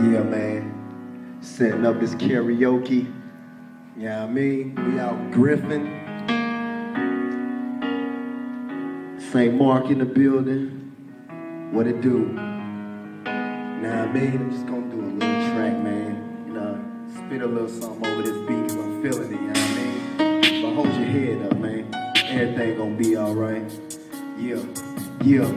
Yeah, man. Setting up this karaoke. Yeah, I mean, we out Griffin. St. Mark in the building. What it do? Now, I mean, I'm just gonna do a little track, man. You know, spit a little something over this beat because I'm feeling it, you know what I mean? But hold your head up, man. Everything gonna be alright. Yeah, yeah.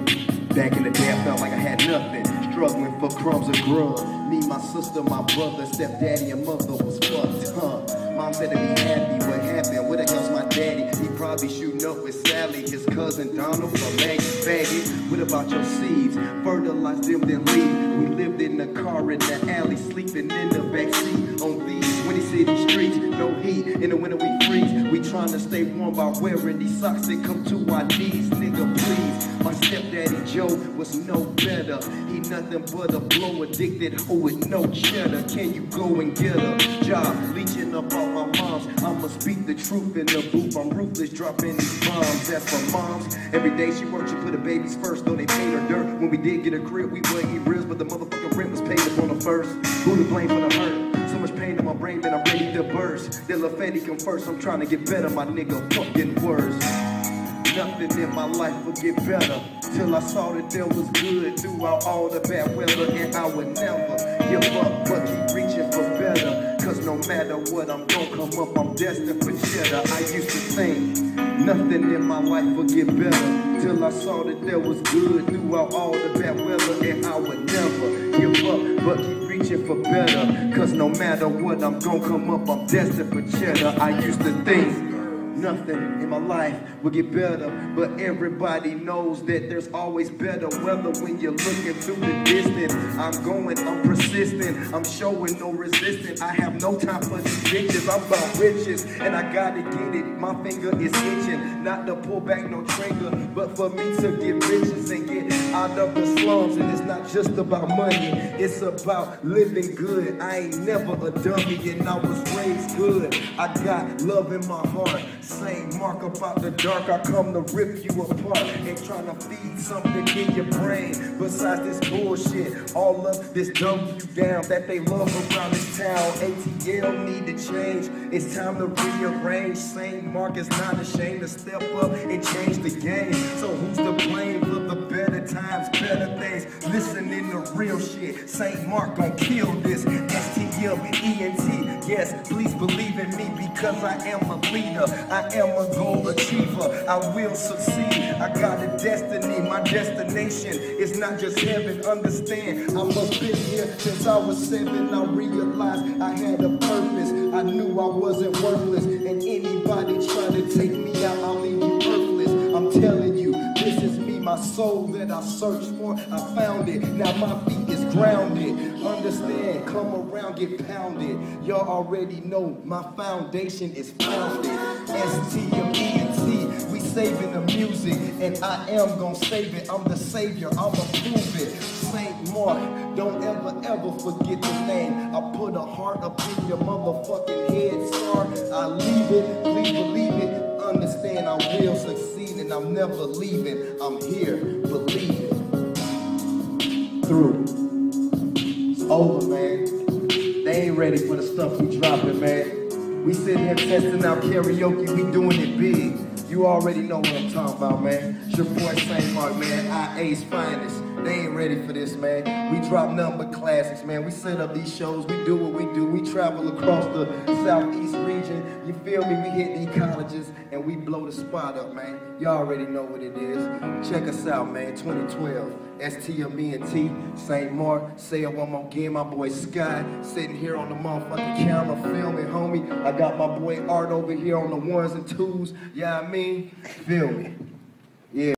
Back in the day, I felt like I had nothing. Struggling for crumbs and grub. Me, my sister, my brother, stepdaddy, and mother was fucked, Mom said to be happy. What happened? Where the hell's my daddy? He probably shooting up with Sally, his cousin Donald, or Maggie Faggot. What about your seeds? Fertilize them, then leave. We lived in the car in the alley, sleeping in the backseat on these windy city streets. No heat, in the winter we freeze. We trying to stay warm by wearing these socks that come to our knees. Nigga, please. My stepdaddy Joe was no better. He nothing but a blow addicted hoe with no cheddar. Can you go and get a job? Leeching up all my moms. I'ma speak the truth in the booth. I'm ruthless, dropping these bombs. That's for moms. Every day she works, she put her babies first. Though they paid her dirt. When we did get a crib, we wouldn't eat ribs, but the motherfucking rent was paid up on the first. Who to blame for the hurt? So much pain in my brain that I'm ready to burst. Then LaFetty come first. I'm trying to get better, my nigga. Fucking worse. Nothing in my life would get better till I saw that there was good throughout all the bad weather, and I would never give up but keep reaching for better. Cause no matter what, I'm gonna come up, I'm destined for cheddar. I used to think nothing in my life would get better till I saw that there was good throughout all the bad weather, and I would never give up but keep reaching for better. Cause no matter what, I'm gonna come up, I'm destined for cheddar. I used to think nothing in my life will get better, but everybody knows that there's always better weather when you're looking through the distance. I'm going, I'm persistent, I'm showing no resistance. I have no time for these bitches, I'm about riches, and I gotta get it. My finger is itching, not to pull back no trigger, but for me to get riches and get out of the slums. And it's not just about money, it's about living good. I ain't never a dummy, and I was raised good. I got love in my heart. St. Mark about the dark, I come to rip you apart and trying to feed something in your brain. Besides this bullshit, all of this dumb you down that they love around this town. ATL need to change, it's time to rearrange. St. Mark is not ashamed to step up and change the game. So who's to blame for the better times, better things? Listening to real shit, St. Mark gon' kill this. STMENT, yes, please believe in me because I am a leader. I am a goal achiever, I will succeed. I got a destiny, my destination is not just heaven, understand. I must been here since I was 7, I realized I had a purpose. I knew I wasn't worthless, and anybody try to take me out, I'll leave you earthless. I'm telling you, this is me, my soul that I searched for, I found it. Now my feet is grounded, understand, come around, get pounded. Y'all already know my foundation is founded. STMENT, we saving the music, and I am gonna save it. I'm the savior, I'ma prove it. St. Mark, don't ever forget the name. I put a heart up in your motherfucking head, star. I leave it, please believe it. Understand I will succeed, and I'm never leaving. I'm here, believe it. Through. It's over, man. They ain't ready for the stuff we dropping, man. We sitting here testing out karaoke, we doing it big. You already know what I'm talking about, man. It's your boy St. Mark, man. IA's finest. They ain't ready for this, man. We drop nothing but classics, man. We set up these shows, we do what we do. We travel across the southeast region. You feel me? We hit these colleges and we blow the spot up, man. Y'all already know what it is. Check us out, man. 2012. STMENT, St. Mark. Say it one more again. My boy Sky sitting here on the motherfucking camera filming, homie. I got my boy Art over here on the ones and twos. Yeah, I mean, feel me. Yeah.